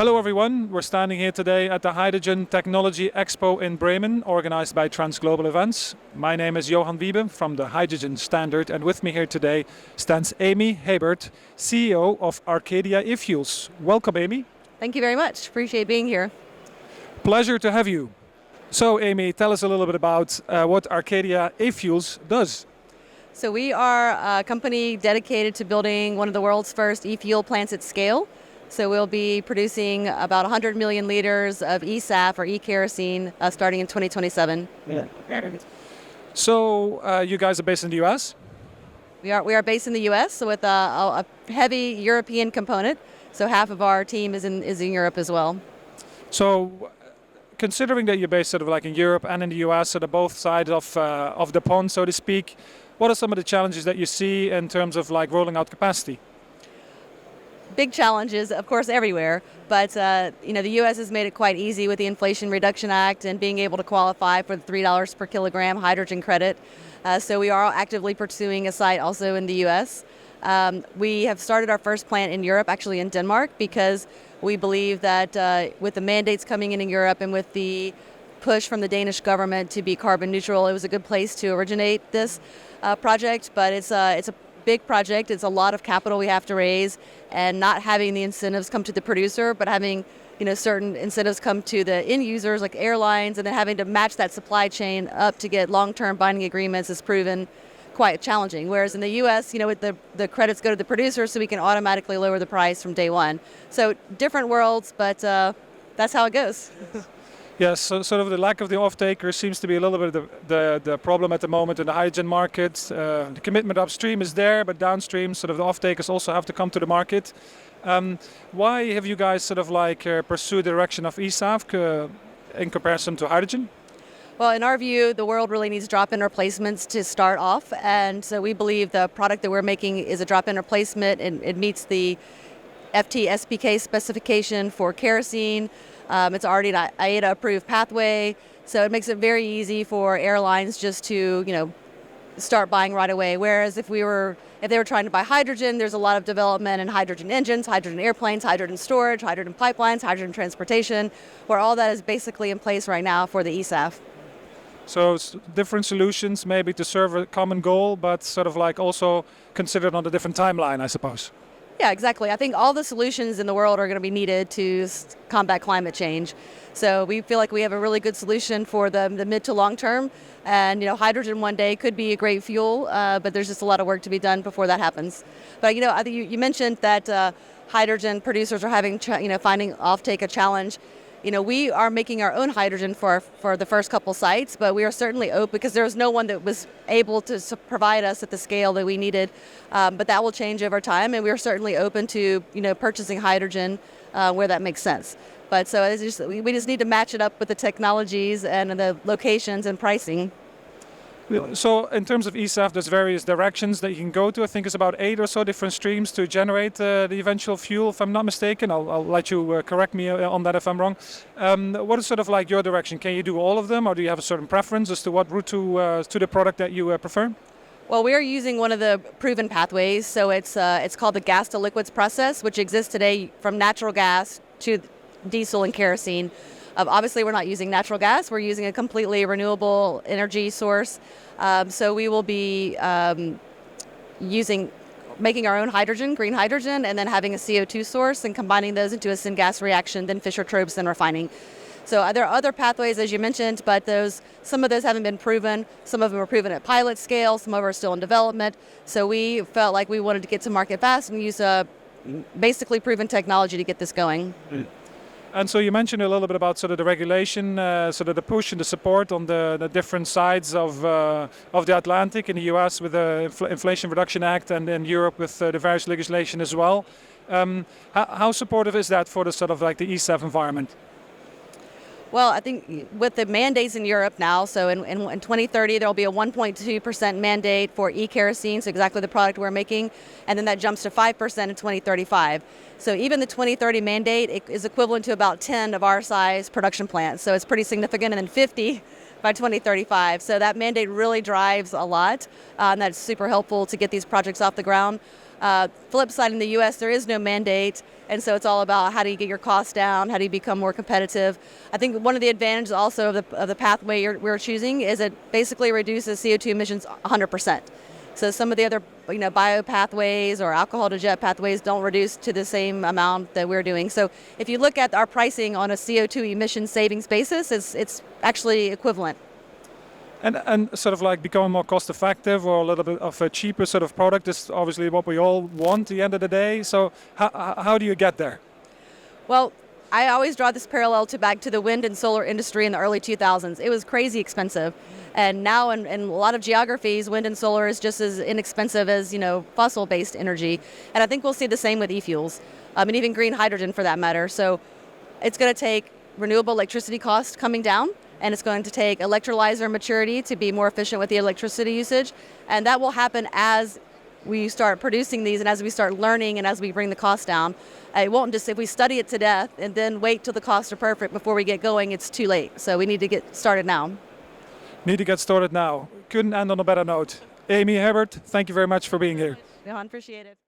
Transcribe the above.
Hello everyone, we're standing here today at the Hydrogen Technology Expo in Bremen, organized by TransGlobal Events. My name is Johann Wiebe from the Hydrogen Standard, and with me here today stands Amy Hebert, CEO of Arcadia eFuels. Welcome, Amy. Thank you very much. Appreciate being here. Pleasure to have you. So Amy, tell us a little bit about what Arcadia eFuels does. So we are a company dedicated to building one of the world's first e-fuel plants at scale. So we'll be producing about 100 million liters of eSAF or e-kerosene starting in 2027. Yeah. So you guys are based in the US? We are based in the US with a heavy European component. So half of our team is in Europe as well. So considering that you're based sort of like in Europe and in the US, so they're both sides of the pond, so to speak, what are some of the challenges that you see in terms of like rolling out capacity? Big challenges, of course, everywhere, but the U.S. has made it quite easy with the Inflation Reduction Act and being able to qualify for the $3 per kilogram hydrogen credit. So we are actively pursuing a site also in the U.S. We have started our first plant in Europe, actually in Denmark, because we believe that with the mandates coming in Europe and with the push from the Danish government to be carbon neutral, it was a good place to originate this project, but it's a big project. It's a lot of capital we have to raise, and not having the incentives come to the producer, but having certain incentives come to the end users like airlines, and then having to match that supply chain up to get long-term binding agreements has proven quite challenging. Whereas in the U.S., with the credits go to the producer, so we can automatically lower the price from day one. So different worlds, but that's how it goes. Yes, so sort of the lack of the off-taker seems to be a little bit of the problem at the moment in the hydrogen market. The commitment upstream is there, but downstream, sort of the off-takers also have to come to the market. Why have you guys sort of like pursued the direction of eSAF in comparison to hydrogen? Well, in our view, the world really needs drop-in replacements to start off, and so we believe the product that we're making is a drop-in replacement, and it meets the FT-SPK specification for kerosene. It's already an IATA-approved pathway, so it makes it very easy for airlines just to, start buying right away. Whereas if they were trying to buy hydrogen, there's a lot of development in hydrogen engines, hydrogen airplanes, hydrogen storage, hydrogen pipelines, hydrogen transportation, where all that is basically in place right now for the eSAF. So different solutions maybe to serve a common goal, but sort of like also considered on a different timeline, I suppose. Yeah, exactly. I think all the solutions in the world are going to be needed to combat climate change. So we feel like we have a really good solution for the mid to long term. And, hydrogen one day could be a great fuel, but there's just a lot of work to be done before that happens. But, I think you mentioned that hydrogen producers are having, finding offtake a challenge. We are making our own hydrogen for the first couple sites, but we are certainly open because there was no one that was able to provide us at the scale that we needed. But that will change over time, and we are certainly open to purchasing hydrogen where that makes sense. But so we just need to match it up with the technologies and the locations and pricing. So in terms of eSAF, there's various directions that you can go to. I think it's about 8 or so different streams to generate the eventual fuel, if I'm not mistaken. I'll let you correct me on that if I'm wrong. What is sort of like your direction? Can you do all of them, or do you have a certain preference as to what route to the product that you prefer? Well, we are using one of the proven pathways. So it's called the gas to liquids process, which exists today from natural gas to diesel and kerosene. Obviously, we're not using natural gas. We're using a completely renewable energy source. So we will be making our own hydrogen, green hydrogen, and then having a CO2 source and combining those into a syngas reaction, then Fischer-Tropsch, then refining. So there are other pathways, as you mentioned, but some of those haven't been proven. Some of them are proven at pilot scale. Some of them are still in development. So we felt like we wanted to get to market fast and use a basically proven technology to get this going. And so you mentioned a little bit about sort of the regulation, sort of the push and the support on the different sides of the Atlantic, in the US with the Inflation Reduction Act, and in Europe with the various legislation as well. How supportive is that for the sort of like the eSAF environment? Well, I think with the mandates in Europe now, so in 2030 there will be a 1.2% mandate for e-kerosene, so exactly the product we're making, and then that jumps to 5% in 2035. So even the 2030 mandate is equivalent to about 10 of our size production plants, so it's pretty significant, and then 50 by 2035. So that mandate really drives a lot, and that's super helpful to get these projects off the ground. Flip side, in the U.S., there is no mandate, and so it's all about how do you get your costs down, how do you become more competitive. I think one of the advantages also of the pathway we're choosing is it basically reduces CO2 emissions 100%. So some of the other bio pathways or alcohol to jet pathways don't reduce to the same amount that we're doing. So if you look at our pricing on a CO2 emission savings basis, it's actually equivalent. And sort of like becoming more cost effective or a little bit of a cheaper sort of product is obviously what we all want at the end of the day. So how do you get there? Well, I always draw this parallel back to the wind and solar industry in the early 2000s. It was crazy expensive. And now in a lot of geographies, wind and solar is just as inexpensive as, fossil-based energy. And I think we'll see the same with e-fuels, and even green hydrogen for that matter. So it's going to take renewable electricity costs coming down, and it's going to take electrolyzer maturity to be more efficient with the electricity usage. And that will happen as we start producing these and as we start learning and as we bring the cost down. It won't just, if we study it to death and then wait till the costs are perfect before we get going, it's too late. So we need to get started now. Need to get started now. Couldn't end on a better note. Amy Hebert, thank you very much for being here. Johann, appreciate it.